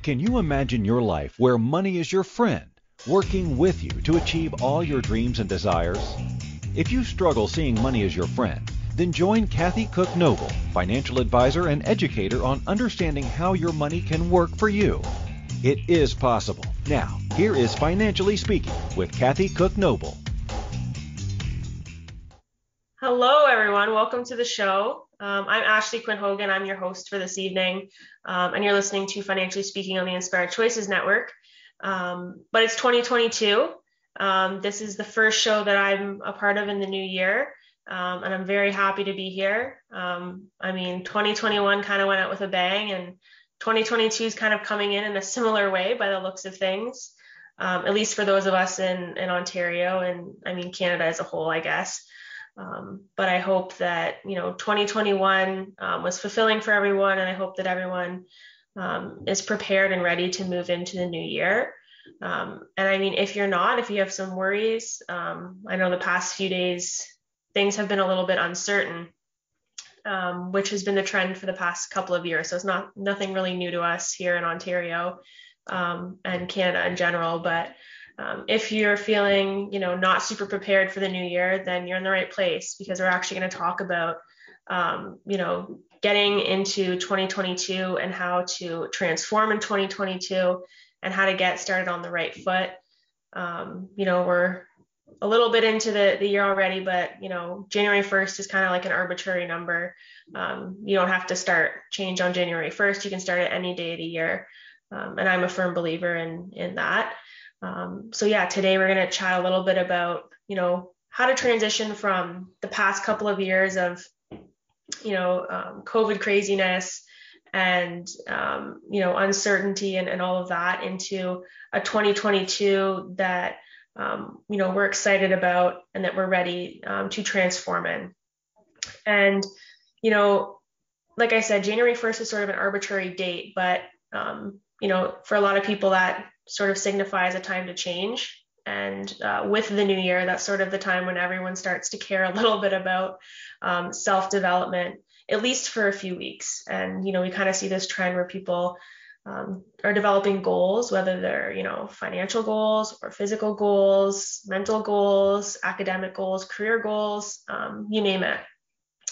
Can you imagine your life where money is your friend, working with you to achieve all your dreams and desires? If you struggle seeing money as your friend, then join Kathy Cook-Noble, financial advisor and educator on understanding how your money can work for you. It is possible. Now, here is Financially Speaking with Kathy Cook-Noble. Hello, everyone. Welcome to the show. I'm Ashlee Quinn-Hogan. I'm your host for this evening, and you're listening to Financially Speaking on the Inspired Choices Network. But it's 2022. This is the first show that I'm a part of in the new year, and I'm very happy to be here. 2021 kind of went out with a bang, and 2022 is kind of coming in a similar way by the looks of things, at least for those of us in Ontario and Canada as a whole, I guess. But I hope that, 2021 was fulfilling for everyone, and I hope that everyone is prepared and ready to move into the new year. If you're not, if you have some worries, I know the past few days, things have been a little bit uncertain, which has been the trend for the past couple of years. So it's nothing really new to us here in Ontario and Canada in general, but if you're feeling, not super prepared for the new year, then you're in the right place, because we're actually going to talk about, getting into 2022 and how to transform in 2022 and how to get started on the right foot. We're a little bit into the year already, but, January 1st is kind of like an arbitrary number. You don't have to start change on January 1st. You can start at any day of the year. And I'm a firm believer in that. Today we're going to chat a little bit about, how to transition from the past couple of years of, COVID craziness and, uncertainty and all of that into a 2022 that, we're excited about and that we're ready to transform in. And, like I said, January 1st is sort of an arbitrary date, but, for a lot of people that sort of signifies a time to change. And with the new year, that's sort of the time when everyone starts to care a little bit about self-development, at least for a few weeks. And, we kind of see this trend where people are developing goals, whether they're, financial goals or physical goals, mental goals, academic goals, career goals, you name it.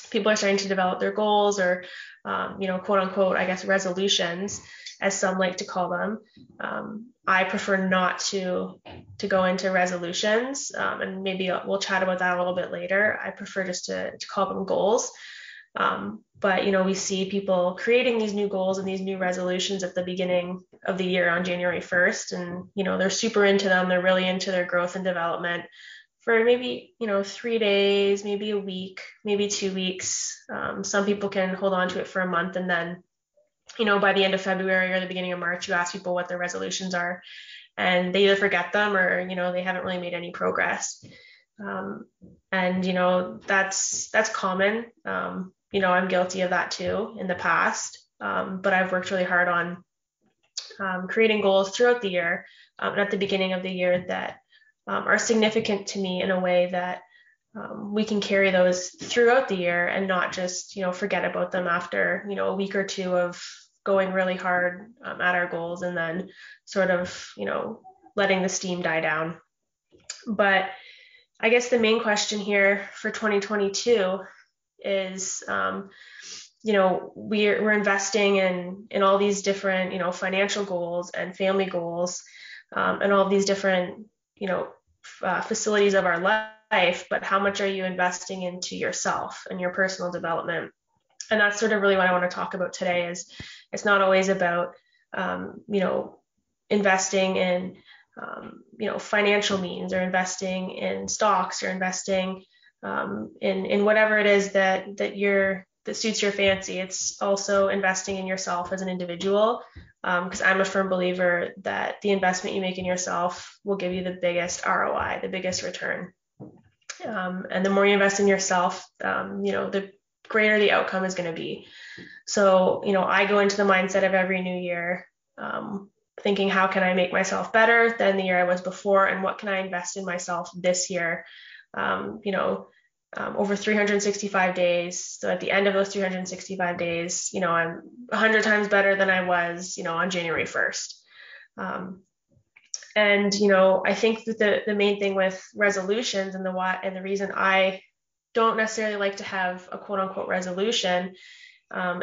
People are starting to develop their goals or, quote unquote, I guess, resolutions, as some like to call them. I prefer not to go into resolutions, and maybe we'll chat about that a little bit later. I prefer just to call them goals. But, we see people creating these new goals and these new resolutions at the beginning of the year on January 1st. And, they're super into them. They're really into their growth and development for maybe, 3 days, maybe a week, maybe 2 weeks. Some people can hold on to it for a month, and then, by the end of February or the beginning of March, you ask people what their resolutions are, and they either forget them or, they haven't really made any progress. That's common. I'm guilty of that too in the past. But I've worked really hard on creating goals throughout the year and at the beginning of the year that are significant to me in a way that we can carry those throughout the year and not just, forget about them after, a week or two of going really hard at our goals and then sort of, letting the steam die down. But I guess the main question here for 2022 is, we're investing in all these different, financial goals and family goals, and all these different, facilities of our life, but how much are you investing into yourself and your personal development? And that's sort of really what I want to talk about today. Is it's not always about, investing in, financial means, or investing in stocks, or investing in whatever it is that suits your fancy. It's also investing in yourself as an individual, because I'm a firm believer that the investment you make in yourself will give you the biggest ROI, the biggest return. And the more you invest in yourself, the greater the outcome is going to be. So, I go into the mindset of every new year, thinking, how can I make myself better than the year I was before? And what can I invest in myself this year? over 365 days. So at the end of those 365 days, I'm 100 times better than I was, on January 1st. And, I think that the main thing with resolutions and the reason I don't necessarily like to have a quote unquote resolution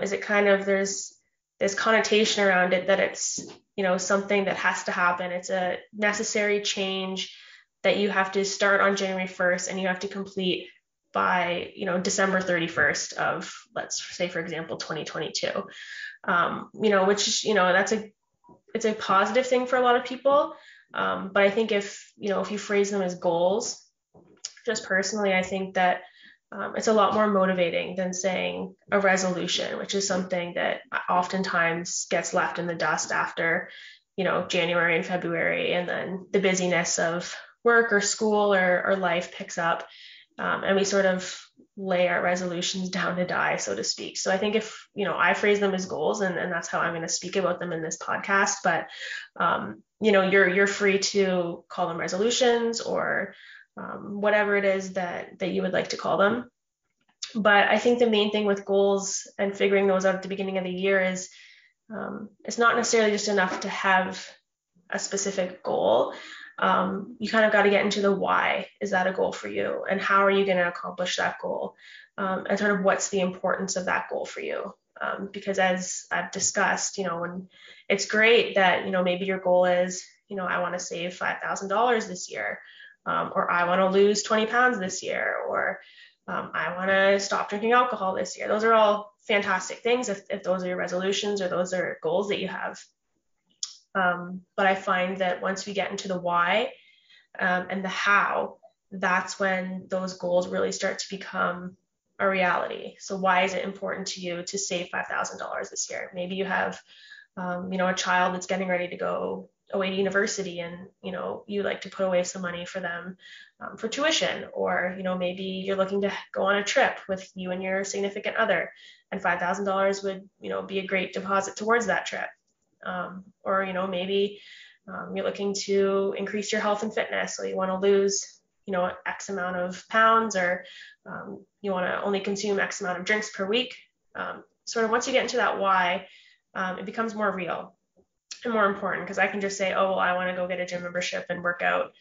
is it kind of, there's this connotation around it that it's, something that has to happen. It's a necessary change that you have to start on January 1st and you have to complete by, December 31st of, let's say, for example, 2022, which, it's a positive thing for a lot of people. But I think if you phrase them as goals, just personally, I think that it's a lot more motivating than saying a resolution, which is something that oftentimes gets left in the dust after, January and February, and then the busyness of work or school or life picks up, and we sort of lay our resolutions down to die, so to speak. So I think if, I phrase them as goals, and that's how I'm going to speak about them in this podcast, but, you're free to call them resolutions or whatever it is that you would like to call them. But I think the main thing with goals and figuring those out at the beginning of the year is it's not necessarily just enough to have a specific goal. You kind of got to get into the why. Is that a goal for you? And how are you going to accomplish that goal? And sort of what's the importance of that goal for you? Because as I've discussed, when it's great that, maybe your goal is, I want to save $5,000 this year, or I want to lose 20 pounds this year, or I want to stop drinking alcohol this year. Those are all fantastic things if those are your resolutions or those are goals that you have. But I find that once we get into the why and the how, that's when those goals really start to become a reality. So why is it important to you to save $5,000 this year? Maybe you have, a child that's getting ready to go away to university and, you like to put away some money for them for tuition, or, maybe you're looking to go on a trip with you and your significant other, and $5,000 would, be a great deposit towards that trip. Or, maybe you're looking to increase your health and fitness. So you want to lose, X amount of pounds, or you want to only consume X amount of drinks per week. Sort of once you get into that why, it becomes more real and more important, because I can just say, oh, well, I want to go get a gym membership and work out,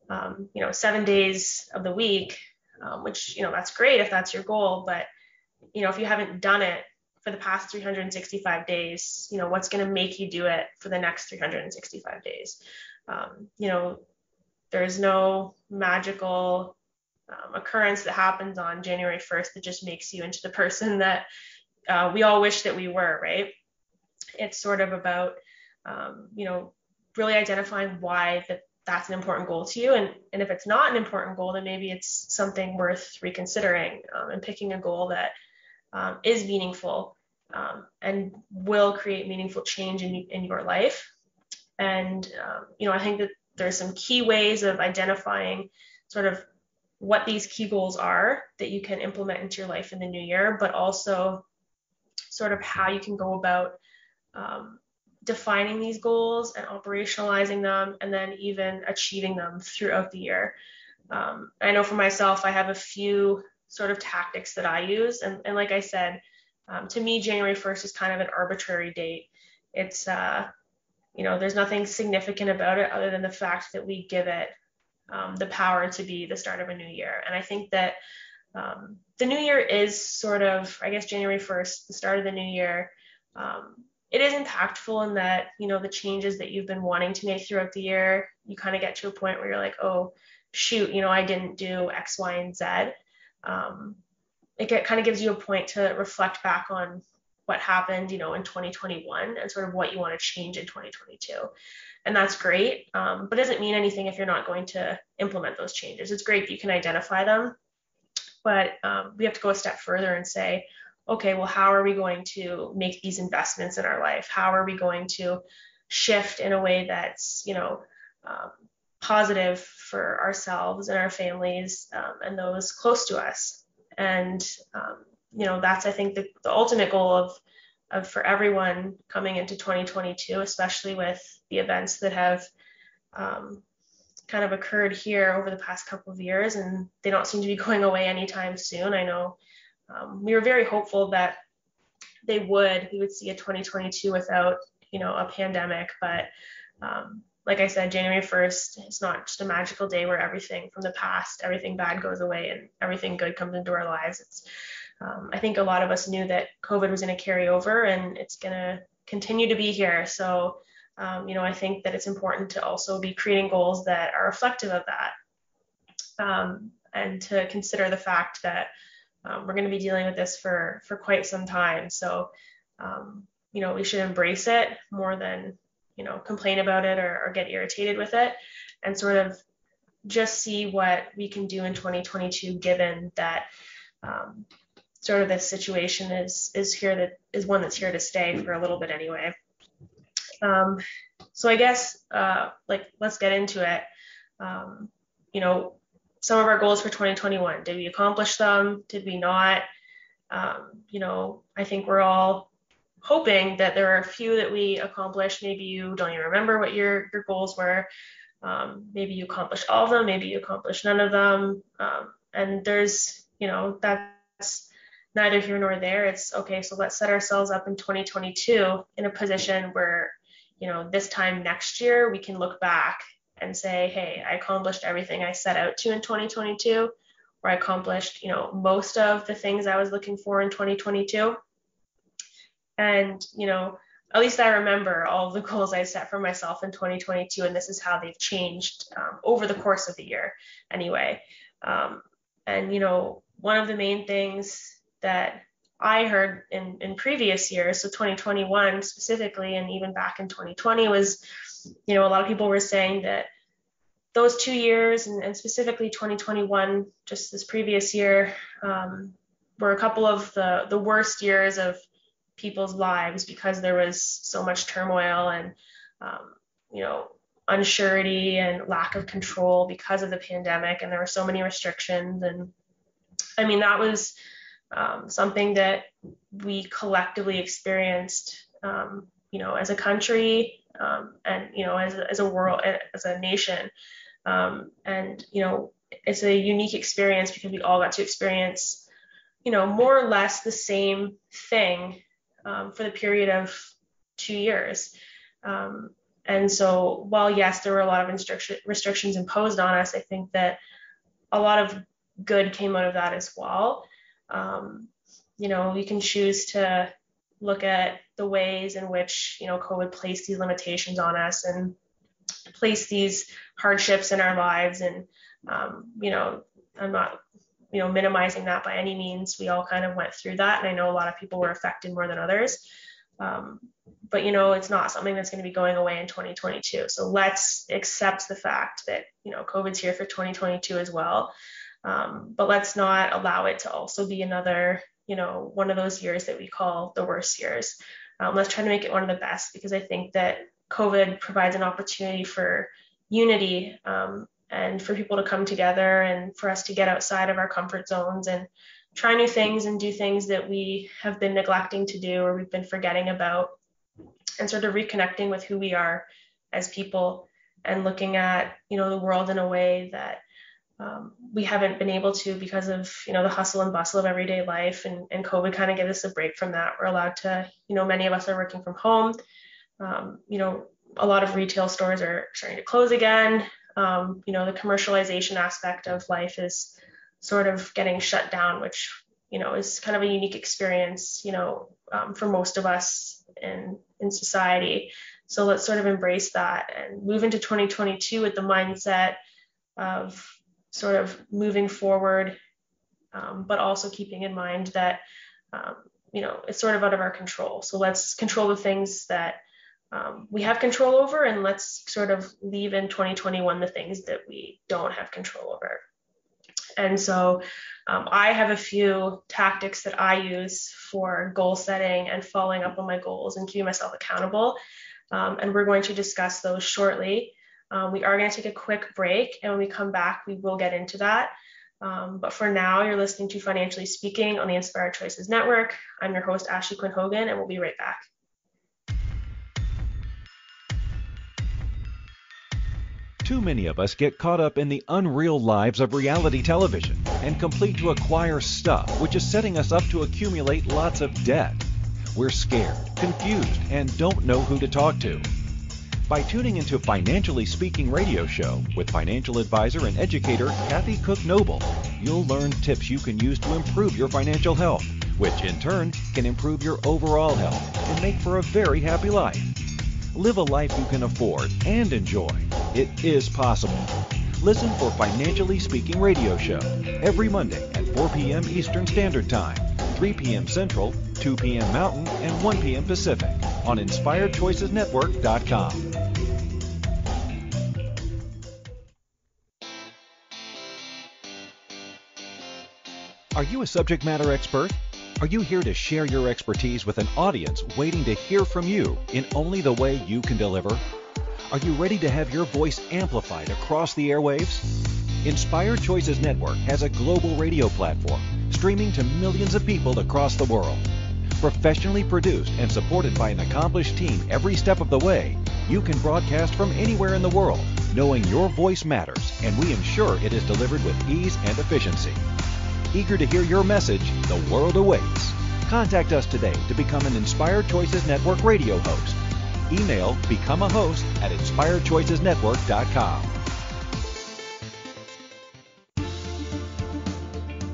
7 days of the week, which, that's great if that's your goal. But, if you haven't done it for the past 365 days, what's going to make you do it for the next 365 days? There's no magical occurrence that happens on January 1st that just makes you into the person that we all wish that we were, right? It's sort of about, really identifying why that's an important goal to you. And if it's not an important goal, then maybe it's something worth reconsidering, and picking a goal that is meaningful and will create meaningful change in your life. And, I think that there's some key ways of identifying sort of what these key goals are that you can implement into your life in the new year, but also sort of how you can go about defining these goals and operationalizing them, and then even achieving them throughout the year. I know for myself, I have a few sort of tactics that I use. And like I said, to me, January 1st is kind of an arbitrary date. It's, there's nothing significant about it other than the fact that we give it the power to be the start of a new year. And I think that the new year is sort of, I guess, January 1st, the start of the new year. It is impactful in that, the changes that you've been wanting to make throughout the year, you kind of get to a point where you're like, oh, shoot, I didn't do X, Y, and Z. It kind of gives you a point to reflect back on what happened, in 2021 and sort of what you want to change in 2022. And that's great, but doesn't mean anything if you're not going to implement those changes. It's great that you can identify them, but we have to go a step further and say, okay, well, how are we going to make these investments in our life? How are we going to shift in a way that's, positive for ourselves and our families and those close to us? And, that's, I think, the ultimate goal of for everyone coming into 2022, especially with the events that have, kind of occurred here over the past couple of years, and they don't seem to be going away anytime soon. I know we were very hopeful that we would see a 2022 without, a pandemic, but like I said, January 1st, it's not just a magical day where everything from the past, everything bad goes away and everything good comes into our lives. I think a lot of us knew that COVID was going to carry over and it's going to continue to be here. So, I think that it's important to also be creating goals that are reflective of that, and to consider the fact that we're going to be dealing with this for quite some time. So, we should embrace it more than, complain about it or get irritated with it, and sort of just see what we can do in 2022, given that sort of this situation is one that's here to stay for a little bit anyway. So I guess let's get into it. Some of our goals for 2021, did we accomplish them? Did we not? I think we're all hoping that there are a few that we accomplished. Maybe you don't even remember what your goals were. Maybe you accomplished all of them. Maybe you accomplished none of them. And there's, that's neither here nor there. It's okay. So let's set ourselves up in 2022 in a position where, this time next year, we can look back and say, hey, I accomplished everything I set out to in 2022, or I accomplished, most of the things I was looking for in 2022. And, at least I remember all of the goals I set for myself in 2022, and this is how they've changed over the course of the year anyway. And, one of the main things that I heard in previous years, so 2021 specifically, and even back in 2020 was, a lot of people were saying that those 2 years and specifically 2021, just this previous year, were a couple of the worst years of people's lives because there was so much turmoil and, unsurety and lack of control because of the pandemic. And there were so many restrictions. And I mean, that was something that we collectively experienced, as a country, and, as a world, as a nation. And, it's a unique experience because we all got to experience, more or less the same thing for the period of 2 years. And so while, yes, there were a lot of restrictions imposed on us, I think that a lot of good came out of that as well. We can choose to look at the ways in which, COVID placed these limitations on us and placed these hardships in our lives. And, I'm not, minimizing that by any means. We all kind of went through that. And I know a lot of people were affected more than others. But, it's not something that's going to be going away in 2022. So let's accept the fact that, COVID's here for 2022 as well. But let's not allow it to also be another, one of those years that we call the worst years. Let's try to make it one of the best, because I think that COVID provides an opportunity for unity, and for people to come together and for us to get outside of our comfort zones and try new things and do things that we have been neglecting to do or we've been forgetting about, and sort of reconnecting with who we are as people and looking at, the world in a way that we haven't been able to because of, the hustle and bustle of everyday life. And COVID kind of gave us a break from that. We're allowed to, many of us are working from home. A lot of retail stores are starting to close again. The commercialization aspect of life is sort of getting shut down, which, is kind of a unique experience, for most of us in society. So let's sort of embrace that and move into 2022 with the mindset of sort of moving forward, but also keeping in mind that, it's sort of out of our control. So let's control the things that we have control over, and let's sort of leave in 2021 the things that we don't have control over. And so I have a few tactics that I use for goal setting and following up on my goals and keeping myself accountable. And we're going to discuss those shortly. We are going to take a quick break, and when we come back, we will get into that. But for now, you're listening to Financially Speaking on the Inspired Choices Network. I'm your host, Ashlee Quinn-Hogan, and we'll be right back. Too many of us get caught up in the unreal lives of reality television and complete to acquire stuff, which is setting us up to accumulate lots of debt. We're scared, confused, and don't know who to talk to. By tuning into Financially Speaking radio show with financial advisor and educator Kathy Cook-Noble, you'll learn tips you can use to improve your financial health, which in turn can improve your overall health and make for a very happy life. Live a life you can afford and enjoy. It is possible. Listen for Financially Speaking radio show every Monday at 4 p.m. Eastern Standard Time, 3 p.m. Central, 2 p.m. Mountain, and 1 p.m. Pacific on InspiredChoicesNetwork.com. Are you a subject matter expert? Are you here to share your expertise with an audience waiting to hear from you in only the way you can deliver? Are you ready to have your voice amplified across the airwaves? Inspired Choices Network has a global radio platform streaming to millions of people across the world. Professionally produced and supported by an accomplished team every step of the way, you can broadcast from anywhere in the world, knowing your voice matters, and we ensure it is delivered with ease and efficiency. Eager to hear your message, the world awaits. Contact us today to become an Inspired Choices Network radio host. Email becomeahost@inspiredchoicesnetwork.com.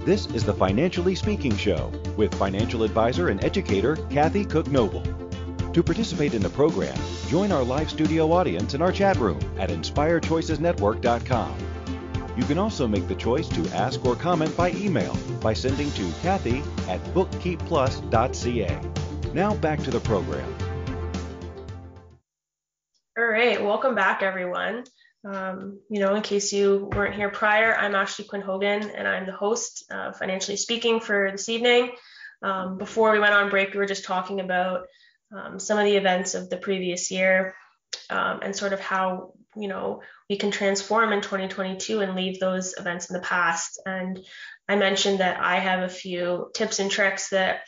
This is the Financially Speaking Show with financial advisor and educator Kathy Cook-Noble. To participate in the program, join our live studio audience in our chat room at inspiredchoicesnetwork.com. You can also make the choice to ask or comment by email by sending to Kathy@bookkeepplus.ca. Now back to the program. All right, welcome back, everyone. In case you weren't here prior, I'm Ashlee Quinn-Hogan, and I'm the host of Financially Speaking for this evening. Before we went on break, we were just talking about some of the events of the previous year and sort of how we can transform in 2022 and leave those events in the past. And I mentioned that I have a few tips and tricks that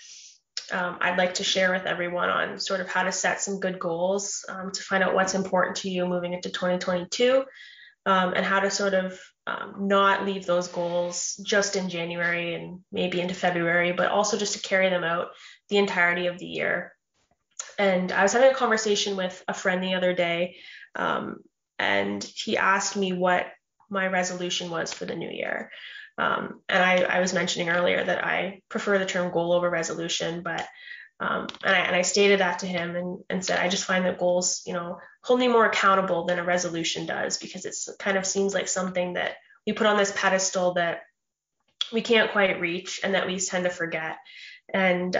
I'd like to share with everyone on sort of how to set some good goals to find out what's important to you moving into 2022 and how to sort of not leave those goals just in January and maybe into February, but also just to carry them out the entirety of the year. And I was having a conversation with a friend the other day, and he asked me what my resolution was for the new year. And I was mentioning earlier that I prefer the term goal over resolution, but and I stated that to him and said, I just find that goals, hold me more accountable than a resolution does, because it's kind of seems like something that we put on this pedestal that we can't quite reach and that we tend to forget. And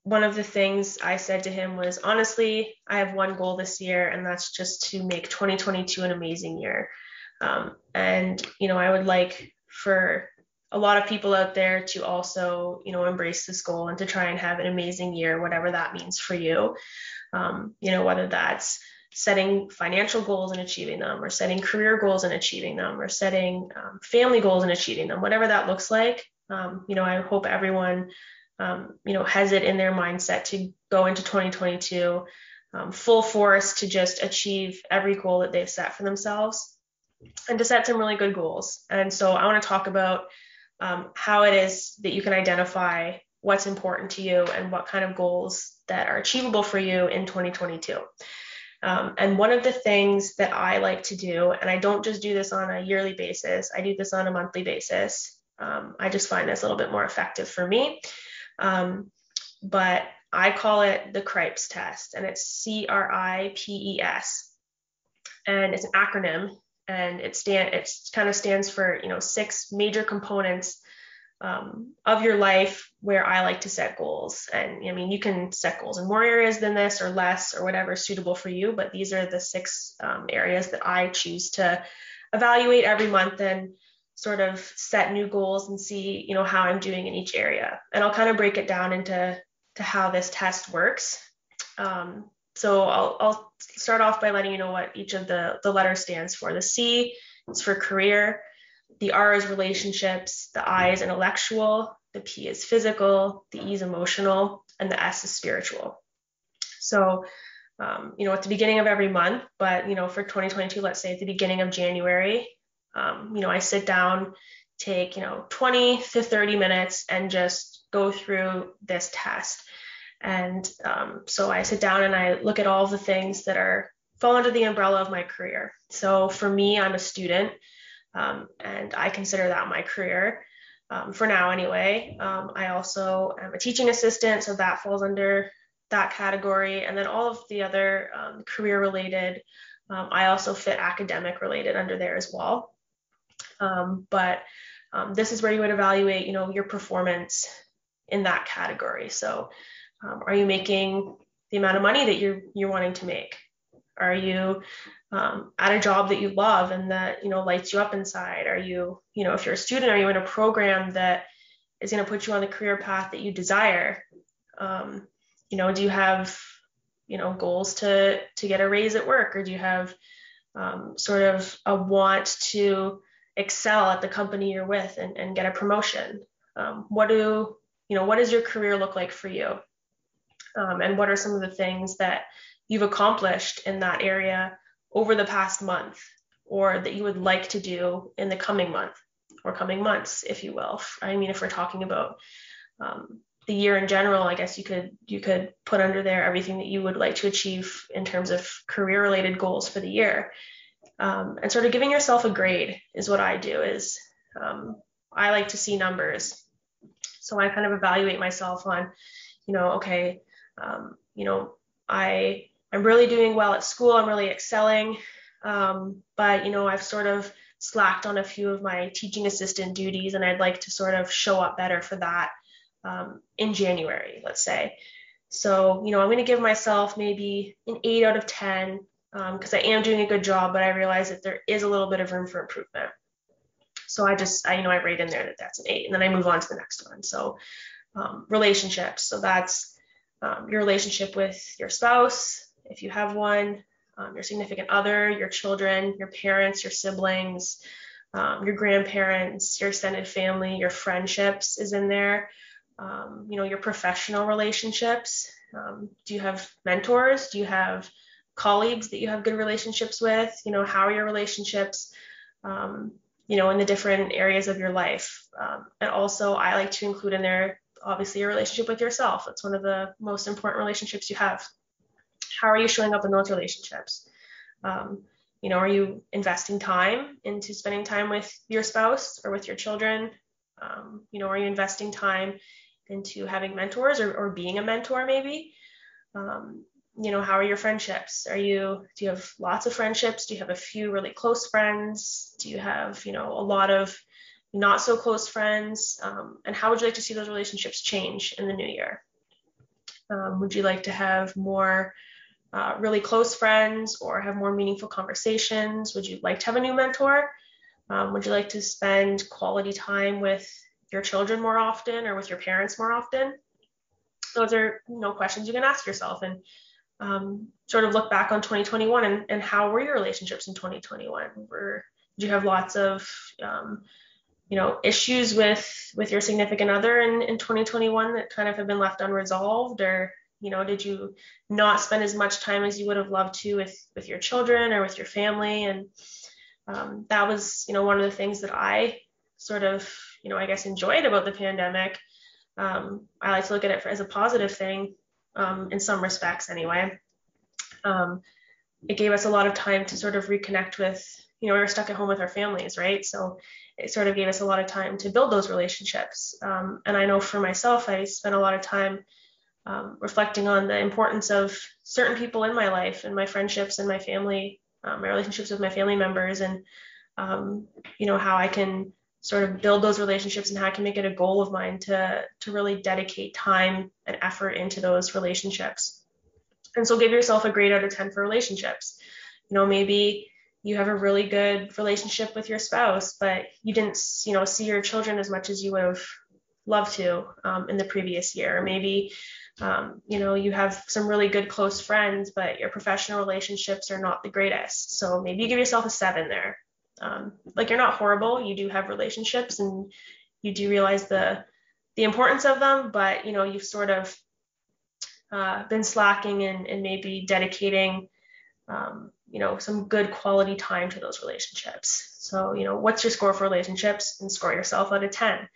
one of the things I said to him was, honestly, I have one goal this year, and that's just to make 2022 an amazing year. And I would like for a lot of people out there to also, embrace this goal and to try and have an amazing year, whatever that means for you. Whether that's setting financial goals and achieving them, or setting career goals and achieving them, or setting family goals and achieving them, whatever that looks like. I hope everyone has it in their mindset to go into 2022 full force to just achieve every goal that they've set for themselves and to set some really good goals. And so I want to talk about how it is that you can identify what's important to you and what kind of goals that are achievable for you in 2022. And one of the things that I like to do, and I don't just do this on a yearly basis, I do this on a monthly basis. I just find this a little bit more effective for me. But I call it the Cripes Test, and it's CRIPES, and it's an acronym, and it kind of stands for 6 major components of your life where I like to set goals. And you can set goals in more areas than this or less or whatever is suitable for you, but these are the 6 areas that I choose to evaluate every month and sort of set new goals and see, how I'm doing in each area. And I'll kind of break it down into how this test works. So I'll start off by letting you know what each of the letters stands for. The C is for career, the R is relationships, the I is intellectual, the P is physical, the E is emotional, and the S is spiritual. So at the beginning of every month, but, for 2022, let's say at the beginning of January, I sit down, take, 20 to 30 minutes and just go through this test. And so I sit down and I look at all the things that fall under the umbrella of my career. So for me, I'm a student, and I consider that my career. For now anyway. I also am a teaching assistant, so that falls under that category. And then all of the other career related, I also fit academic related under there as well. But this is where you would evaluate, your performance in that category. So are you making the amount of money that you're wanting to make? Are you at a job that you love and that, lights you up inside? Are you, if you're a student, are you in a program that is going to put you on the career path that you desire? Do you have, goals to get a raise at work, or do you have sort of a want to excel at the company you're with and get a promotion? What does your career look like for you? And what are some of the things that you've accomplished in that area over the past month, or that you would like to do in the coming month or coming months, if you will? I mean, if we're talking about the year in general, I guess you could put under there everything that you would like to achieve in terms of career related goals for the year. And sort of giving yourself a grade is what I do. Is I like to see numbers. So I kind of evaluate myself on, okay, I'm really doing well at school. I'm really excelling. But, I've sort of slacked on a few of my teaching assistant duties, and I'd like to sort of show up better for that in January, let's say. So, I'm going to give myself maybe an 8 out of 10 because I am doing a good job, but I realize that there is a little bit of room for improvement. So I rate in there that that's an 8, and then I move on to the next one. So relationships. So that's your relationship with your spouse, if you have one, your significant other, your children, your parents, your siblings, your grandparents, your extended family, your friendships is in there. Your professional relationships. Do you have mentors? Do you have colleagues that you have good relationships with? How are your relationships, in the different areas of your life? And also I like to include in there, obviously, your relationship with yourself. It's one of the most important relationships you have. How are you showing up in those relationships? Are you investing time into spending time with your spouse or with your children? Are you investing time into having mentors or being a mentor maybe? How are your friendships? Do you have lots of friendships? Do you have a few really close friends? Do you have, a lot of not so close friends? And how would you like to see those relationships change in the new year? Would you like to have more really close friends or have more meaningful conversations? Would you like to have a new mentor? Would you like to spend quality time with your children more often or with your parents more often? Those are questions you can ask yourself, and sort of look back on 2021 and how were your relationships in 2021? Did you have lots of issues with your significant other in 2021 that kind of have been left unresolved? Or did you not spend as much time as you would have loved to with your children or with your family? And that was one of the things that I sort of I guess enjoyed about the pandemic. I like to look at it as a positive thing, in some respects anyway. It gave us a lot of time to sort of reconnect with, we were stuck at home with our families, right? So it sort of gave us a lot of time to build those relationships. And I know for myself, I spent a lot of time reflecting on the importance of certain people in my life and my friendships and my family, my relationships with my family members, and how I can sort of build those relationships and how I can make it a goal of mine to really dedicate time and effort into those relationships. And so give yourself a grade out of 10 for relationships. Maybe you have a really good relationship with your spouse, but you didn't, see your children as much as you would have loved to in the previous year. Or maybe, you have some really good close friends, but your professional relationships are not the greatest. So maybe you give yourself a 7 there. You're not horrible. You do have relationships and you do realize the importance of them, but you've sort of been slacking and maybe dedicating, some good quality time to those relationships. So, what's your score for relationships, and score yourself out of 10.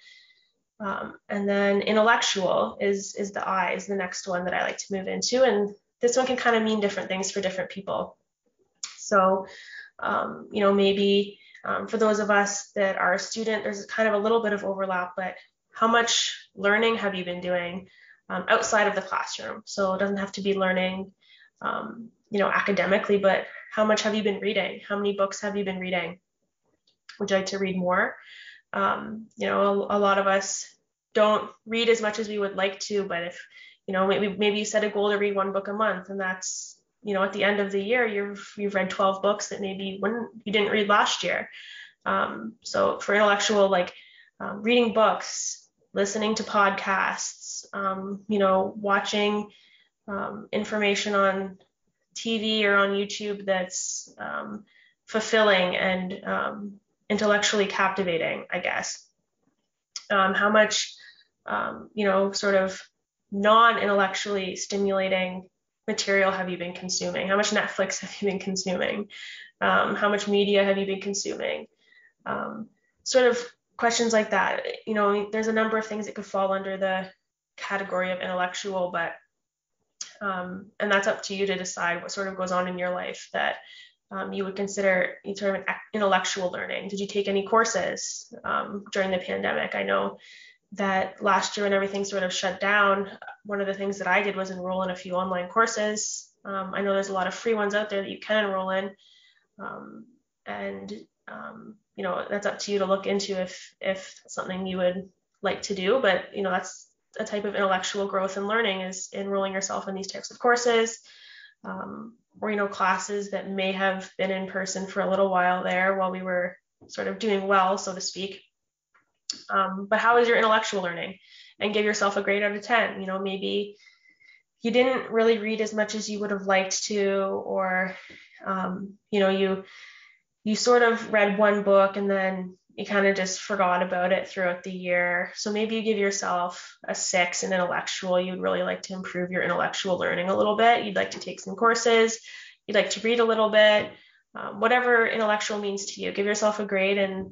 And then intellectual is the I, is the next one that I like to move into. And this one can kind of mean different things for different people. So, maybe for those of us that are a student, there's kind of a little bit of overlap, but how much learning have you been doing outside of the classroom? So it doesn't have to be learning, academically, but how much have you been reading? How many books have you been reading? Would you like to read more? A lot of us don't read as much as we would like to, but if, maybe you set a goal to read one book a month, and that's, at the end of the year, you've read 12 books that maybe you didn't read last year. So for intellectual, reading books, listening to podcasts, watching information on TV or on YouTube that's fulfilling and intellectually captivating, I guess. How much, sort of non-intellectually stimulating material have you been consuming? How much Netflix have you been consuming? How much media have you been consuming? Sort of questions like that. There's a number of things that could fall under the category of intellectual, but and that's up to you to decide what sort of goes on in your life that you would consider sort of intellectual learning. Did you take any courses during the pandemic? I know that last year when everything sort of shut down, one of the things that I did was enroll in a few online courses. I know there's a lot of free ones out there that you can enroll in. That's up to you to look into if something you would like to do, but that's a type of intellectual growth and learning, is enrolling yourself in these types of courses, or classes that may have been in person for a little while there while we were sort of doing well, so to speak. But how is your intellectual learning? And give yourself a grade out of 10. Maybe you didn't really read as much as you would have liked to, or you sort of read one book and then you kind of just forgot about it throughout the year. So maybe you give yourself a 6 in intellectual. You'd really like to improve your intellectual learning a little bit. You'd like to take some courses. You'd like to read a little bit. Whatever intellectual means to you, give yourself a grade, and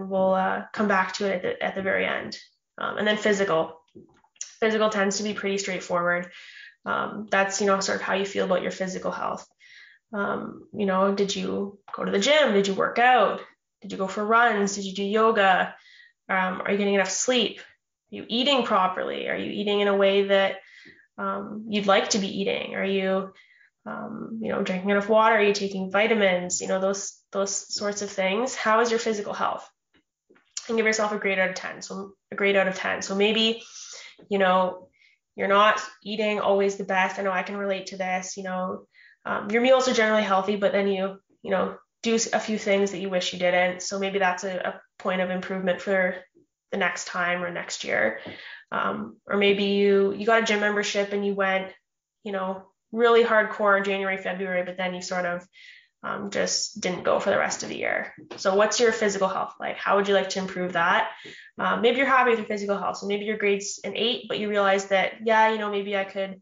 we'll come back to it at the very end. And then physical tends to be pretty straightforward. That's, sort of how you feel about your physical health. Did you go to the gym? Did you work out? Did you go for runs? Did you do yoga? Are you getting enough sleep? Are you eating properly? Are you eating in a way that you'd like to be eating? Are you drinking enough water? Are you taking vitamins? Those sorts of things. How is your physical health? And give yourself a grade out of 10. So a grade out of 10. So maybe, you're not eating always the best. I know I can relate to this. Your meals are generally healthy, but then you do a few things that you wish you didn't. So maybe that's a point of improvement for the next time or next year. Or maybe you got a gym membership and you went, really hardcore January, February, but then you sort of just didn't go for the rest of the year. So what's your physical health like? How would you like to improve that? Maybe you're happy with your physical health. So maybe your grade's an 8, but you realize that, maybe I could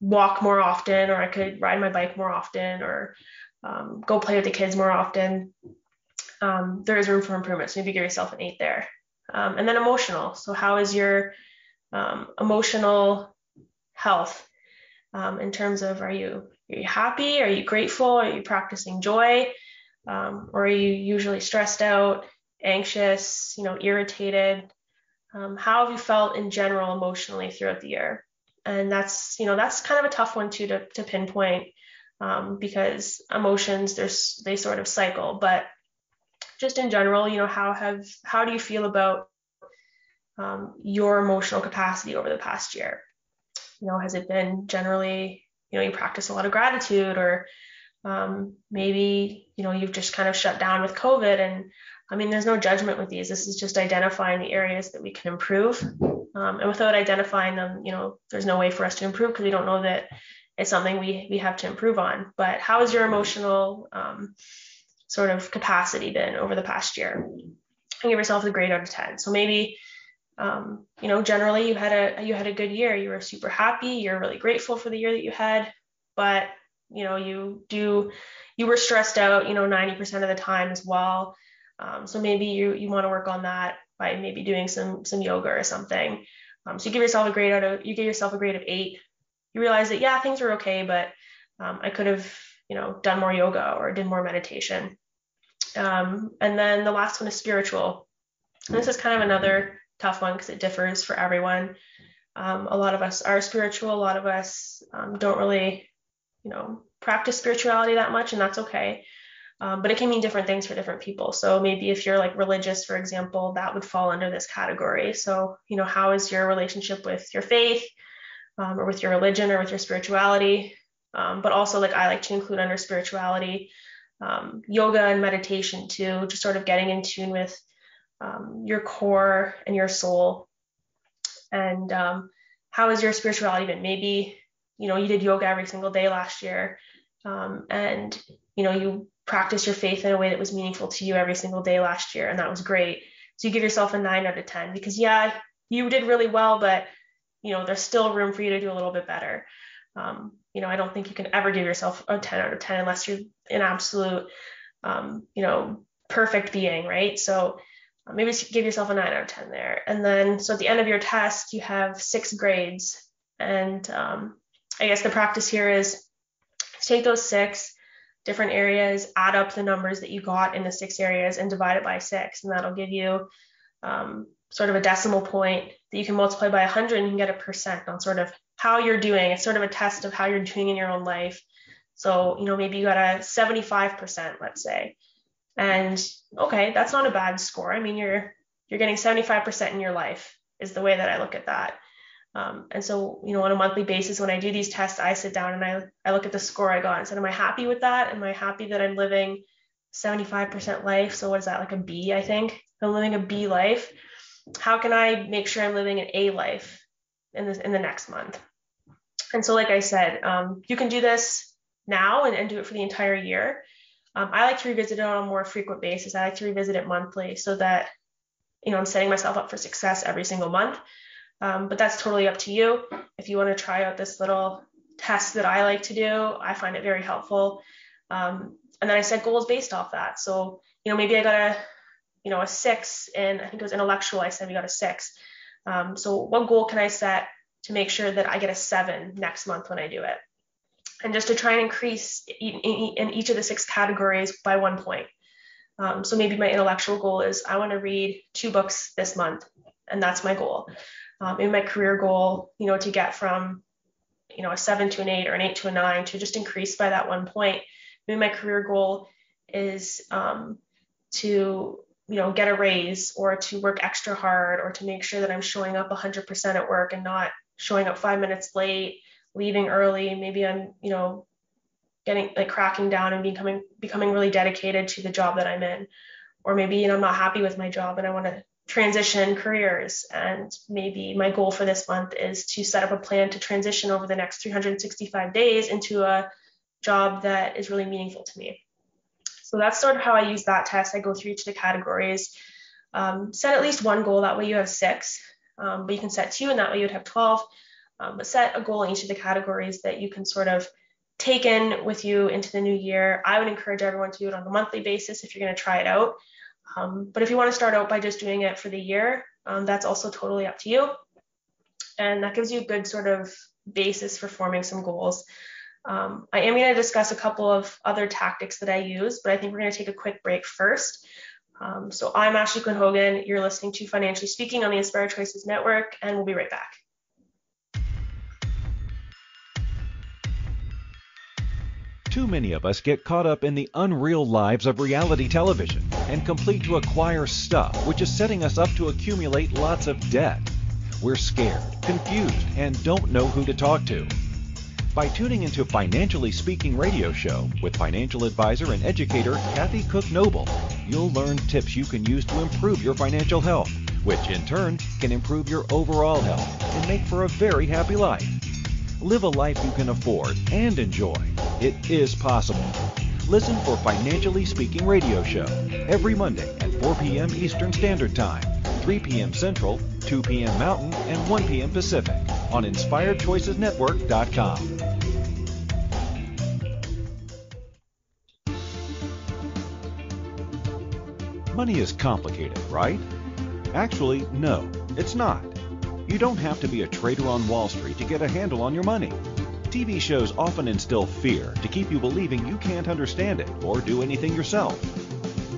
walk more often, or I could ride my bike more often, or go play with the kids more often. There is room for improvement. So maybe give yourself an 8 there. And then emotional. So how is your emotional health in terms of, are you happy? Are you grateful? Are you practicing joy? Or are you usually stressed out, anxious, irritated? How have you felt in general emotionally throughout the year? And that's kind of a tough one too to pinpoint, because emotions, they sort of cycle, but just in general, how do you feel about your emotional capacity over the past year? Has it been generally, you practice a lot of gratitude, or maybe, you've just kind of shut down with COVID? And I mean, there's no judgment with these. This is just identifying the areas that we can improve. And without identifying them, there's no way for us to improve, because we don't know that it's something we have to improve on. But how has your emotional sort of capacity been over the past year? And give yourself a grade out of 10. So maybe Generally you had a good year. You were super happy. You're really grateful for the year that you had, but you were stressed out, 90% of the time as well. So maybe you want to work on that by maybe doing some yoga or something. So you give yourself a grade of 8. You realize that, yeah, things were okay, but I could have, done more yoga or did more meditation. And then the last one is spiritual. And this is kind of another tough one because it differs for everyone. A lot of us are spiritual. A lot of us don't really, practice spirituality that much, and that's okay. But it can mean different things for different people. So maybe if you're like religious, for example, that would fall under this category. So, how is your relationship with your faith, or with your religion, or with your spirituality? But also, like, I like to include under spirituality, yoga and meditation too, just sort of getting in tune with your core and your soul. And how has your spirituality been? Maybe, you did yoga every single day last year, and, you practiced your faith in a way that was meaningful to you every single day last year, and that was great. So you give yourself a 9 out of 10 because, yeah, you did really well, but, there's still room for you to do a little bit better. I don't think you can ever give yourself a 10 out of 10 unless you're an absolute, perfect being, right? So maybe give yourself a 9 out of 10 there. And then, so at the end of your test, you have 6 grades. And I guess the practice here is take those 6 different areas, add up the numbers that you got in the 6 areas and divide it by 6. And that'll give you sort of a decimal point that you can multiply by 100 and you can get a percent on sort of how you're doing. It's sort of a test of how you're doing in your own life. So, maybe you got a 75%, let's say. And okay, that's not a bad score. I mean, you're getting 75% in your life is the way that I look at that. And so, on a monthly basis, when I do these tests, I sit down and I look at the score I got and said, am I happy with that? Am I happy that I'm living 75% life? So what is that, like a B, I think? I'm living a B life. How can I make sure I'm living an A life in the next month? And so, like I said, you can do this now and do it for the entire year. I like to revisit it on a more frequent basis. I like to revisit it monthly so that, I'm setting myself up for success every single month. But that's totally up to you. If you want to try out this little test that I like to do, I find it very helpful. And then I set goals based off that. So, maybe I got a 6 in, I think it was intellectual. I said we got a 6. So what goal can I set to make sure that I get a 7 next month when I do it? And just to try and increase in each of the 6 categories by 1 point. So maybe my intellectual goal is I want to read 2 books this month, and that's my goal. In my career goal, to get from, a 7 to an 8 or an 8 to a 9 to just increase by that 1 point. Maybe my career goal is to, get a raise or to work extra hard or to make sure that I'm showing up 100% at work and not showing up 5 minutes late, leaving early. Maybe I'm, cracking down and becoming really dedicated to the job that I'm in. Or maybe, I'm not happy with my job and I want to transition careers. And maybe my goal for this month is to set up a plan to transition over the next 365 days into a job that is really meaningful to me. So that's sort of how I use that test. I go through each of the categories, set at least one goal. That way you have 6, but you can set 2 and that way you'd have 12. But set a goal in each of the categories that you can sort of take in with you into the new year. I would encourage everyone to do it on a monthly basis if you're going to try it out. But if you want to start out by just doing it for the year, that's also totally up to you. And that gives you a good sort of basis for forming some goals. I am going to discuss a couple of other tactics that I use, but I think we're going to take a quick break first. So I'm Ashlee Quinn-Hogan. You're listening to Financially Speaking on the Inspired Choices Network, and we'll be right back. Too many of us get caught up in the unreal lives of reality television and complete to acquire stuff, which is setting us up to accumulate lots of debt. We're scared, confused, and don't know who to talk to. By tuning into Financially Speaking radio show with financial advisor and educator Cathy Cook-Noble, you'll learn tips you can use to improve your financial health, which in turn can improve your overall health and make for a very happy life. Live a life you can afford and enjoy. It is possible. Listen for Financially Speaking radio show every Monday at 4 p.m. Eastern Standard Time, 3 p.m. Central, 2 p.m. Mountain, and 1 p.m. Pacific on InspiredChoicesNetwork.com. Money is complicated, right? Actually, no, it's not. You don't have to be a trader on Wall Street to get a handle on your money. TV shows often instill fear to keep you believing you can't understand it or do anything yourself.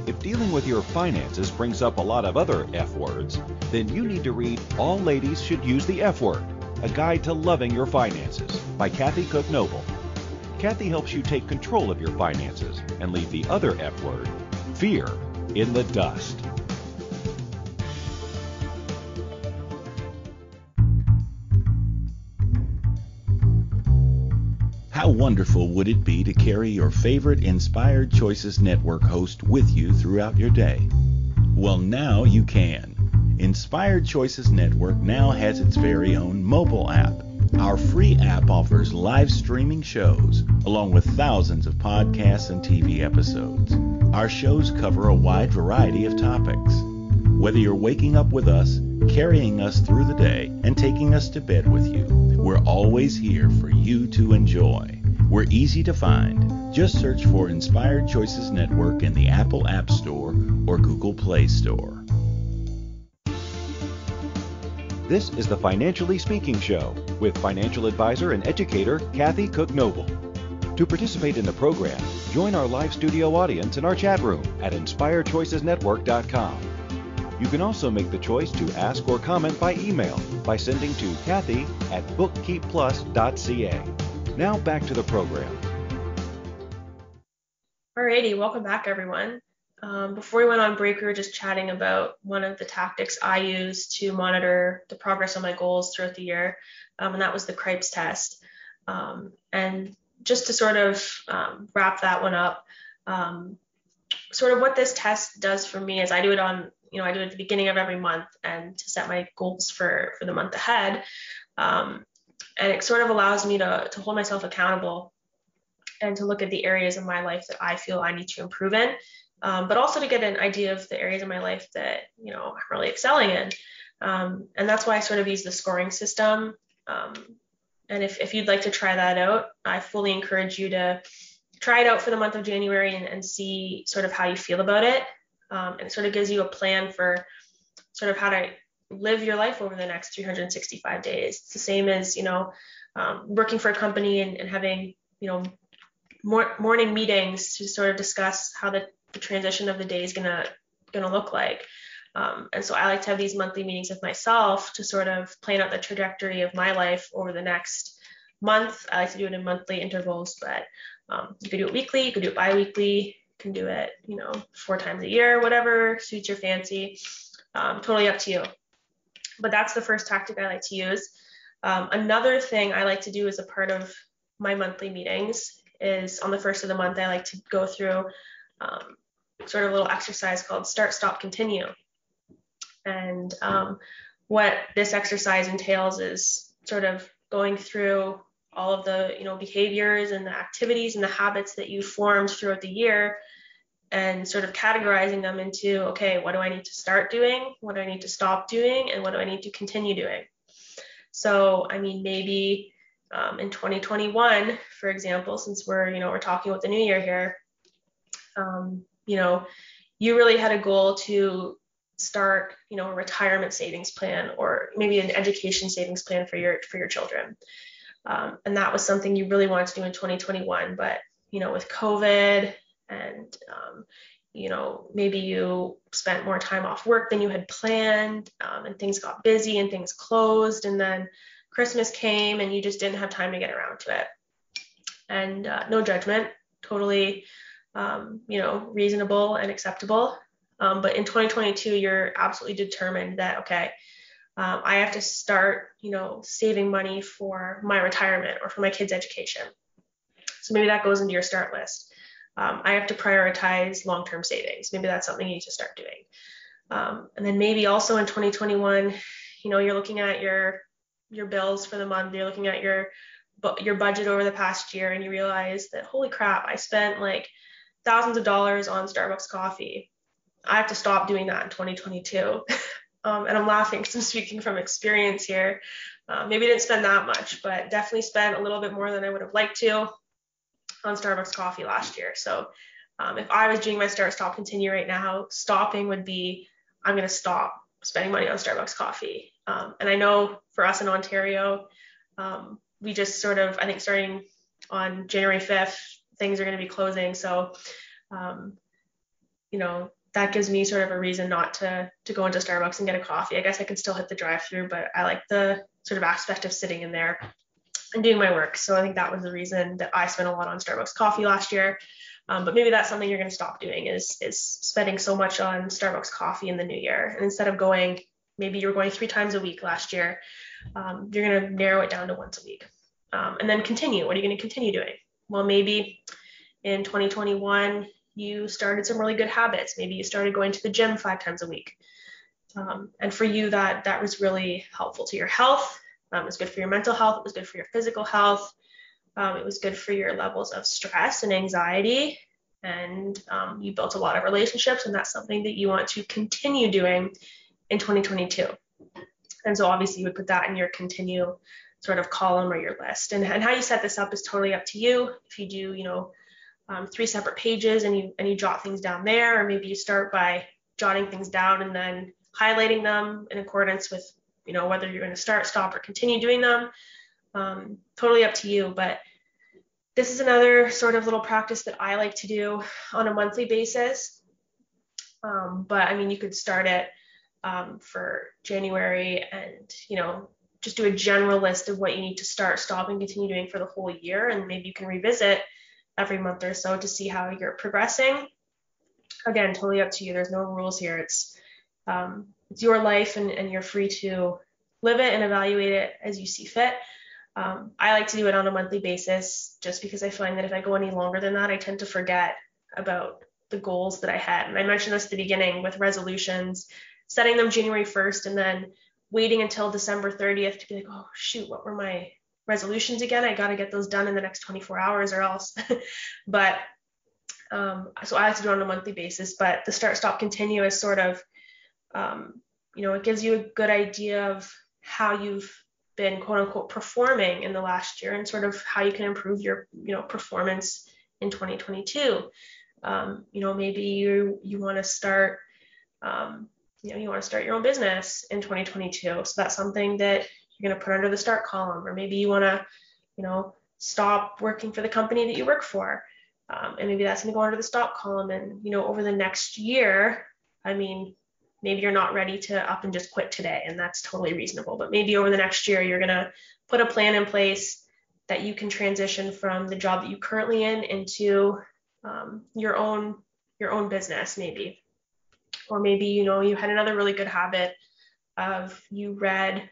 If dealing with your finances brings up a lot of other F words, then you need to read All Ladies Should Use the F Word, A Guide to Loving Your Finances by Kathy Cook-Noble. Kathy helps you take control of your finances and leave the other F word, fear, in the dust. How wonderful would it be to carry your favorite Inspired Choices Network host with you throughout your day? Well, now you can. Inspired Choices Network now has its very own mobile app. Our free app offers live streaming shows, along with thousands of podcasts and TV episodes. Our shows cover a wide variety of topics. Whether you're waking up with us, carrying us through the day, and taking us to bed with you, we're always here for you to enjoy. We're easy to find. Just search for Inspired Choices Network in the Apple App Store or Google Play Store. This is the Financially Speaking Show with financial advisor and educator Kathy Cook-Noble. To participate in the program, join our live studio audience in our chat room at InspiredChoicesNetwork.com. You can also make the choice to ask or comment by email by sending to Kathy@bookkeepplus.ca. Now back to the program. Alrighty, welcome back, everyone. Before we went on break, we were just chatting about one of the tactics I use to monitor the progress on my goals throughout the year, and that was the Cripes Test. And just to sort of wrap that one up, sort of what this test does for me is I do it at the beginning of every month and to set my goals for the month ahead. And it sort of allows me to hold myself accountable and to look at the areas of my life that I feel I need to improve in, but also to get an idea of the areas of my life that, I'm really excelling in. And that's why I sort of use the scoring system. And if you'd like to try that out, I fully encourage you to try it out for the month of January and see sort of how you feel about it. And it sort of gives you a plan for sort of how to live your life over the next 365 days. It's the same as, working for a company and having, morning meetings to sort of discuss how the transition of the day is gonna look like. And so I like to have these monthly meetings with myself to sort of plan out the trajectory of my life over the next month. I like to do it in monthly intervals, but you could do it weekly, you could do it bi-weekly, you can do it, 4 times a year, whatever suits your fancy. Totally up to you. But that's the first tactic I like to use. Another thing I like to do as a part of my monthly meetings is on the first of the month, I like to go through sort of a little exercise called Start, Stop, Continue. And what this exercise entails is sort of going through all of the, behaviors and the activities and the habits that you formed throughout the year and sort of categorizing them into, okay, what do I need to start doing? What do I need to stop doing? And what do I need to continue doing? So, maybe in 2021, for example, since we're talking about the new year here, you really had a goal to start, a retirement savings plan or maybe an education savings plan for your children. And that was something you really wanted to do in 2021, but, with COVID and, maybe you spent more time off work than you had planned, and things got busy and things closed, and then Christmas came and you just didn't have time to get around to it. And no judgment, totally, reasonable and acceptable. But in 2022, you're absolutely determined that, okay, I have to start, saving money for my retirement or for my kids' education. So maybe that goes into your start list. I have to prioritize long-term savings. Maybe that's something you need to start doing. And then maybe also in 2021, you're looking at your bills for the month. You're looking at your budget over the past year, and you realize that, holy crap, I spent like thousands of dollars on Starbucks coffee. I have to stop doing that in 2022. and I'm laughing because I'm speaking from experience here. Maybe didn't spend that much, but definitely spent a little bit more than I would have liked to on Starbucks coffee last year. So if I was doing my start, stop, continue right now, stopping would be, I'm going to stop spending money on Starbucks coffee. And I know for us in Ontario, we just sort of, I think starting on January 5th, things are going to be closing. So, that gives me sort of a reason not to go into Starbucks and get a coffee. I guess I can still hit the drive-through, but I like the sort of aspect of sitting in there and doing my work. So I think that was the reason that I spent a lot on Starbucks coffee last year. But maybe that's something you're going to stop doing is spending so much on Starbucks coffee in the new year. And instead of going, maybe you were going 3 times a week last year, you're going to narrow it down to once a week. And then continue. What are you going to continue doing? Well, maybe in 2021, you started some really good habits. Maybe you started going to the gym 5 times a week. And for you, that was really helpful to your health. It was good for your mental health. It was good for your physical health. It was good for your levels of stress and anxiety. And you built a lot of relationships, and that's something that you want to continue doing in 2022. And so obviously you would put that in your continue sort of column or your list. And how you set this up is totally up to you. If you do, 3 separate pages and you jot things down there, or maybe you start by jotting things down and then highlighting them in accordance with, whether you're going to start, stop, or continue doing them. Totally up to you. But this is another sort of little practice that I like to do on a monthly basis. But I mean, you could start it for January and, just do a general list of what you need to start, stop, and continue doing for the whole year. And maybe you can revisit every month or so to see how you're progressing. Again, totally up to you. There's no rules here. It's your life, and you're free to live it and evaluate it as you see fit. I like to do it on a monthly basis just because I find that if I go any longer than that, I tend to forget about the goals that I had. And I mentioned this at the beginning with resolutions, setting them January 1st and then waiting until December 30th to be like, oh, shoot, what were my resolutions again? I got to get those done in the next 24 hours or else. But so I like to do it on a monthly basis. But the start, stop, continue is sort of, it gives you a good idea of how you've been quote unquote performing in the last year and sort of how you can improve your performance in 2022. Maybe you want to start your own business in 2022, so that's something that you're going to put under the start column. Or maybe you want to stop working for the company that you work for, and maybe that's going to go under the stop column. And over the next year, maybe you're not ready to up and just quit today, and that's totally reasonable. But maybe over the next year, you're going to put a plan in place that you can transition from the job that you currently in into your own business, maybe. Or maybe, you had another really good habit of you read,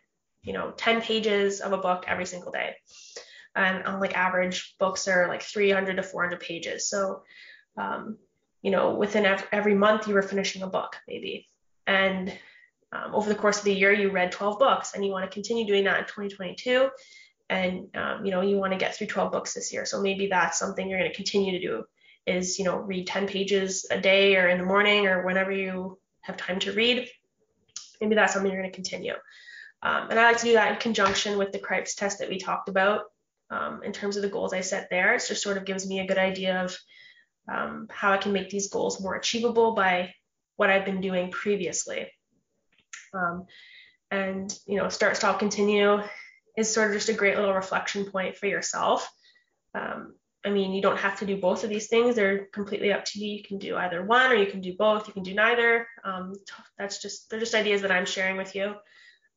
10 pages of a book every single day. And on average books are 300 to 400 pages. So, within every month you were finishing a book maybe. And over the course of the year, you read 12 books, and you want to continue doing that in 2022. And, you want to get through 12 books this year. So maybe that's something you're going to continue to do is, read 10 pages a day or in the morning or whenever you have time to read. Maybe that's something you're going to continue. And I like to do that in conjunction with the Cripes test that we talked about in terms of the goals I set there. It just sort of gives me a good idea of how I can make these goals more achievable by what I've been doing previously. And start, stop, continue is sort of just a great little reflection point for yourself. You don't have to do both of these things. They're completely up to you. You can do either one, or you can do both. You can do neither. They're just ideas that I'm sharing with you.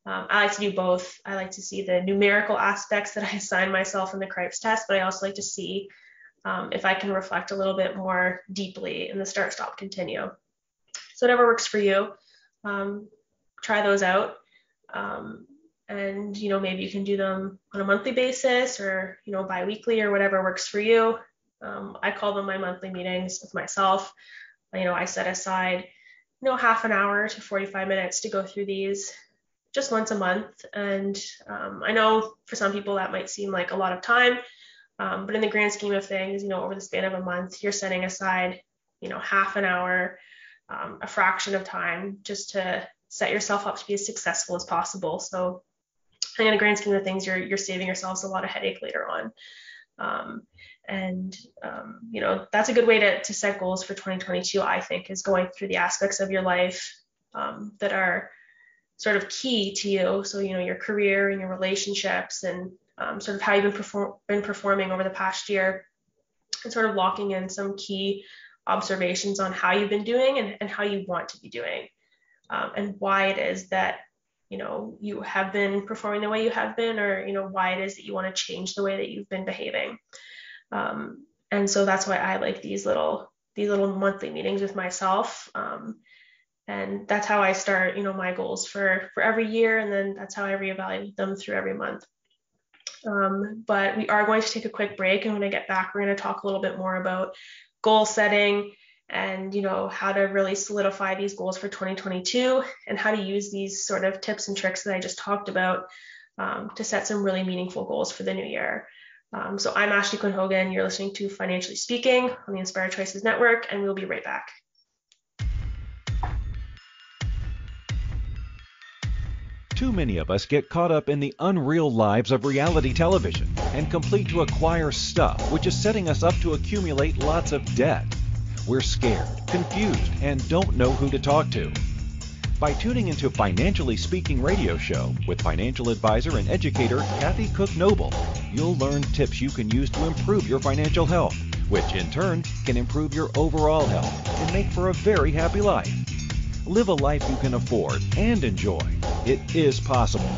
I like to do both. I like to see the numerical aspects that I assign myself in the Cripes test, but I also like to see if I can reflect a little bit more deeply in the start, stop, continue. So whatever works for you, try those out. And, maybe you can do them on a monthly basis or, bi-weekly or whatever works for you. I call them my monthly meetings with myself. I set aside, half an hour to 45 minutes to go through these just once a month. And I know for some people that might seem like a lot of time, but in the grand scheme of things, over the span of a month, you're setting aside, half an hour, a fraction of time just to set yourself up to be as successful as possible. So I think in the grand scheme of things, you're saving yourselves a lot of headache later on. That's a good way to set goals for 2022, I think, is going through the aspects of your life that are sort of key to you. So, your career and your relationships and sort of how you've been performing over the past year, and sort of locking in some key observations on how you've been doing and how you want to be doing, and why it is that you have been performing the way you have been, or why it is that you want to change the way that you've been behaving. And so that's why I like these little monthly meetings with myself. And that's how I start, my goals for every year. And then that's how I reevaluate them through every month. But we are going to take a quick break. And when I get back, we're going to talk a little bit more about goal setting and, how to really solidify these goals for 2022 and how to use these sort of tips and tricks that I just talked about to set some really meaningful goals for the new year. So I'm Ashlee Quinn-Hogan. You're listening to Financially Speaking on the Inspired Choices Network, and we'll be right back. Too many of us get caught up in the unreal lives of reality television and complete to acquire stuff, which is setting us up to accumulate lots of debt. We're scared, confused, and don't know who to talk to. By tuning into Financially Speaking radio show with financial advisor and educator Cathy Cook-Noble, you'll learn tips you can use to improve your financial health, which in turn can improve your overall health and make for a very happy life. Live a life you can afford and enjoy. It is possible.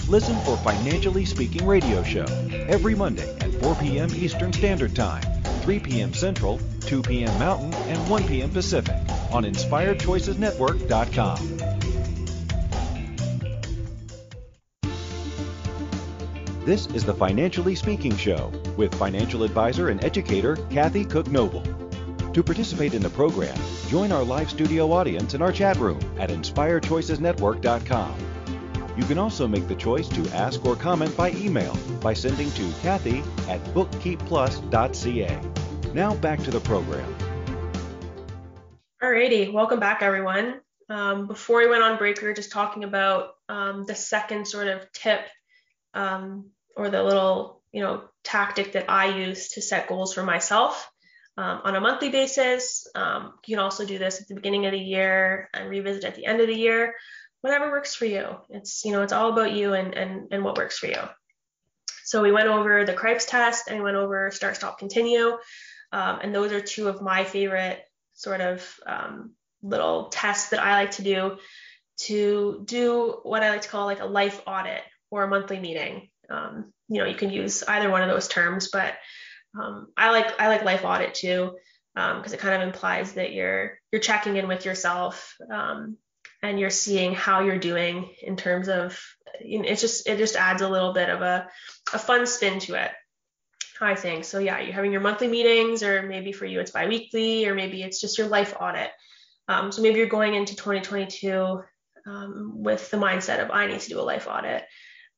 Listen for Financially Speaking radio show every Monday at 4 p.m. Eastern Standard Time, 3 p.m. Central, 2 p.m. Mountain, and 1 p.m. Pacific on InspiredChoicesNetwork.com. This is the Financially Speaking Show with financial advisor and educator Cathy Cook-Noble. To participate in the program, join our live studio audience in our chat room at InspiredChoicesNetwork.com. You can also make the choice to ask or comment by email by sending to Cathy@bookkeepplus.ca. Now back to the program. Alrighty, welcome back, everyone. Before we went on break, we were just talking about the second sort of tip or the little, tactic that I use to set goals for myself on a monthly basis. You can also do this at the beginning of the year and revisit at the end of the year, whatever works for you. It's, it's all about you and what works for you. So we went over the Cripes Test and we went over Start, Stop, Continue. And those are two of my favorite sort of little tests that I like to do what I like to call like a life audit or a monthly meeting. You can use either one of those terms, but I like life audit too, because it kind of implies that you're checking in with yourself and you're seeing how you're doing in terms of, it just adds a little bit of a fun spin to it, I think. So yeah, you're having your monthly meetings, or maybe for you it's biweekly, or maybe it's just your life audit. So maybe you're going into 2022 with the mindset of I need to do a life audit.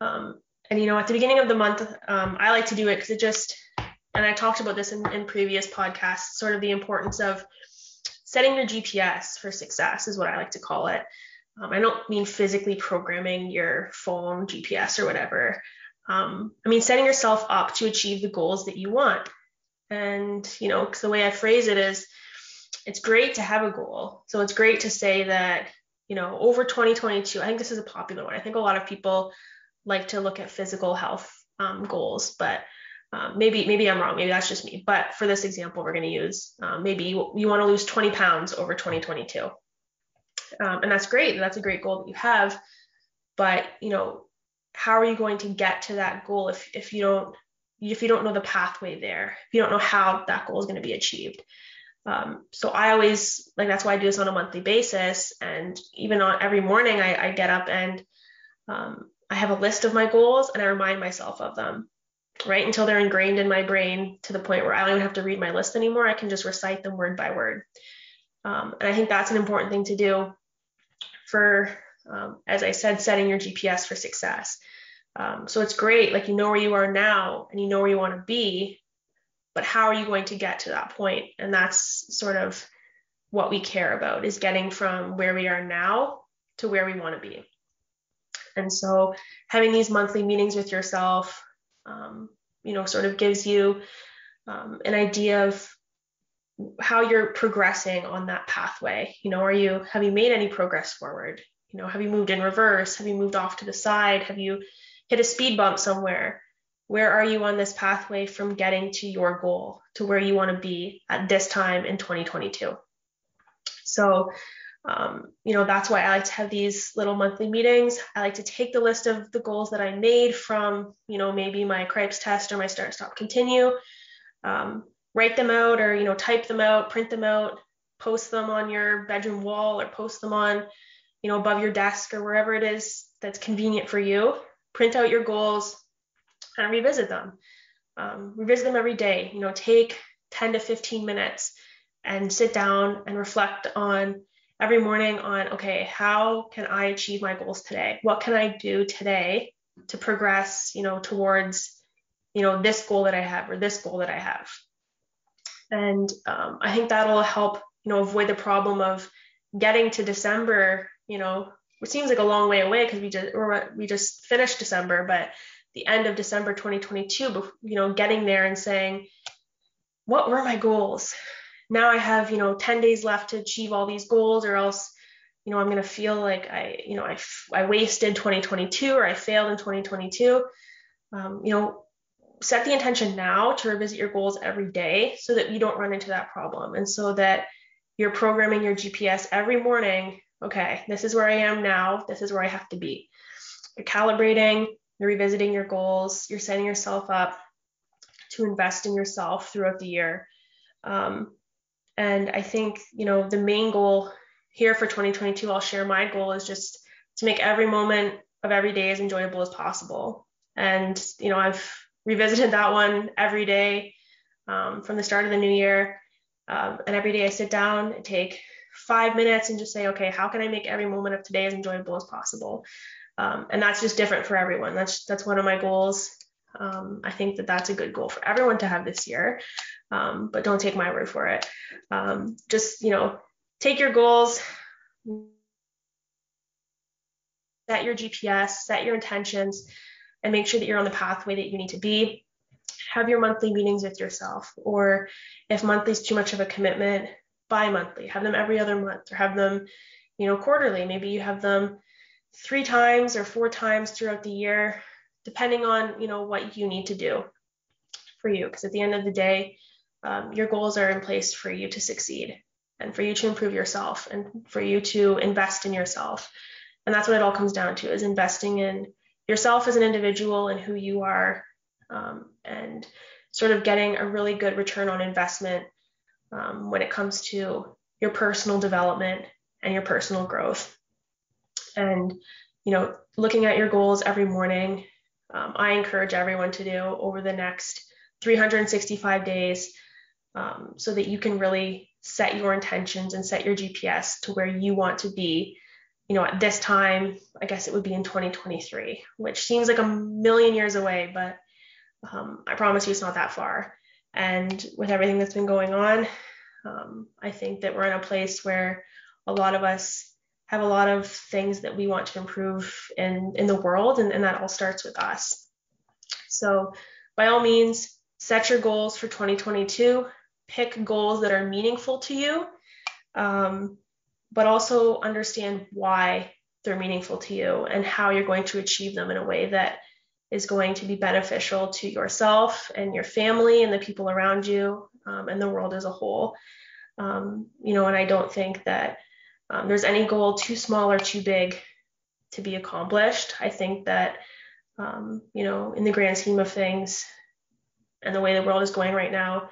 And at the beginning of the month, I like to do it because and I talked about this in previous podcasts, sort of the importance of setting your GPS for success is what I like to call it. I don't mean physically programming your phone GPS or whatever. I mean setting yourself up to achieve the goals that you want. And, because the way I phrase it is, it's great to have a goal. So it's great to say that, over 2022, I think this is a popular one. I think a lot of people like to look at physical health goals, but maybe I'm wrong. Maybe that's just me. But for this example, we're going to use maybe you want to lose 20 pounds over 2022. And that's great. That's a great goal that you have. But, how are you going to get to that goal if you don't know the pathway there, if you don't know how that goal is going to be achieved? So I always, that's why I do this on a monthly basis. And even on every morning, I get up and I have a list of my goals and I remind myself of them, right? Until they're ingrained in my brain to the point where I don't even have to read my list anymore. I can just recite them word by word. And I think that's an important thing to do for, as I said, setting your GPS for success. So it's great. You know where you are now and you know where you want to be, but how are you going to get to that point? And that's sort of what we care about, is getting from where we are now to where we want to be. And so having these monthly meetings with yourself, sort of gives you an idea of how you're progressing on that pathway. Have you made any progress forward? Have you moved in reverse? Have you moved off to the side? Have you hit a speed bump somewhere? Where are you on this pathway from getting to your goal, to where you want to be at this time in 2022? So, that's why I like to have these little monthly meetings. I like to take the list of the goals that I made from, maybe my Cripes Test or my Start, Stop, Continue, write them out or, type them out, print them out, post them on your bedroom wall or post them on, above your desk or wherever it is that's convenient for you. Print out your goals and revisit them. Revisit them every day. Take 10 to 15 minutes and sit down and reflect on every morning on, okay, how can I achieve my goals today? What can I do today to progress, towards, this goal that I have or this goal that I have? And I think that'll help, avoid the problem of getting to December, which seems like a long way away because we just finished December, but the end of December 2022, getting there and saying, what were my goals? Now I have, 10 days left to achieve all these goals, or else, I'm going to feel like I wasted 2022 or I failed in 2022. Set the intention now to revisit your goals every day so that you don't run into that problem. And so that you're programming your GPS every morning. Okay, this is where I am now. This is where I have to be. You're calibrating, you're revisiting your goals, you're setting yourself up to invest in yourself throughout the year. And I think, the main goal here for 2022, I'll share my goal is just to make every moment of every day as enjoyable as possible. And, I've revisited that one every day from the start of the new year. And every day I sit down and take 5 minutes and just say, okay, how can I make every moment of today as enjoyable as possible? And that's just different for everyone. That's one of my goals. I think that's a good goal for everyone to have this year, but don't take my word for it. Just, take your goals, set your GPS, set your intentions, and make sure that you're on the pathway that you need to be. Have your monthly meetings with yourself, or if monthly is too much of a commitment, bi-monthly. Have them every other month, or have them, quarterly. Maybe you have them 3 times or 4 times throughout the year, depending on, what you need to do for you. Because at the end of the day, your goals are in place for you to succeed and for you to improve yourself and for you to invest in yourself. And that's what it all comes down to, is investing in yourself as an individual and who you are, and sort of getting a really good return on investment when it comes to your personal development and your personal growth. And, looking at your goals every morning, I encourage everyone to do over the next 365 days, so that you can really set your intentions and set your GPS to where you want to be, at this time. I guess it would be in 2023, which seems like a million years away, but I promise you it's not that far. And with everything that's been going on, I think that we're in a place where a lot of us have a lot of things that we want to improve in the world, and that all starts with us. So by all means, set your goals for 2022, pick goals that are meaningful to you, but also understand why they're meaningful to you and how you're going to achieve them in a way that is going to be beneficial to yourself and your family and the people around you, and the world as a whole. And I don't think that there's any goal too small or too big to be accomplished. I think that, in the grand scheme of things and the way the world is going right now,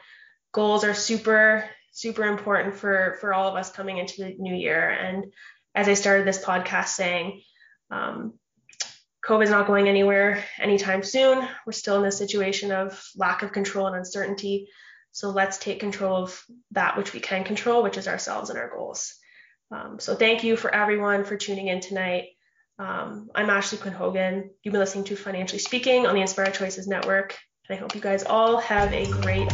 goals are super, super important for all of us coming into the new year. And as I started this podcast saying, COVID is not going anywhere anytime soon. We're still in this situation of lack of control and uncertainty. So let's take control of that which we can control, which is ourselves and our goals. So thank you for everyone for tuning in tonight. I'm Ashlee Quinn-Hogan. You've been listening to Financially Speaking on the Inspired Choices Network. And I hope you guys all have a great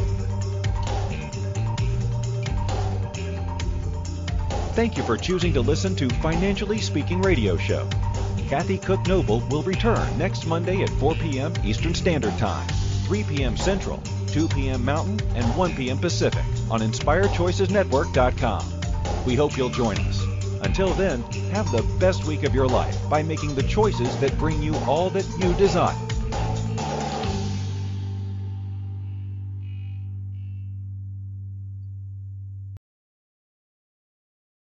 thank you for choosing to listen to Financially Speaking Radio Show. Kathy Cook-Noble will return next Monday at 4 p.m. Eastern Standard Time, 3 p.m. Central, 2 p.m. Mountain, and 1 p.m. Pacific on InspiredChoicesNetwork.com. We hope you'll join us. Until then, have the best week of your life by making the choices that bring you all that you desire.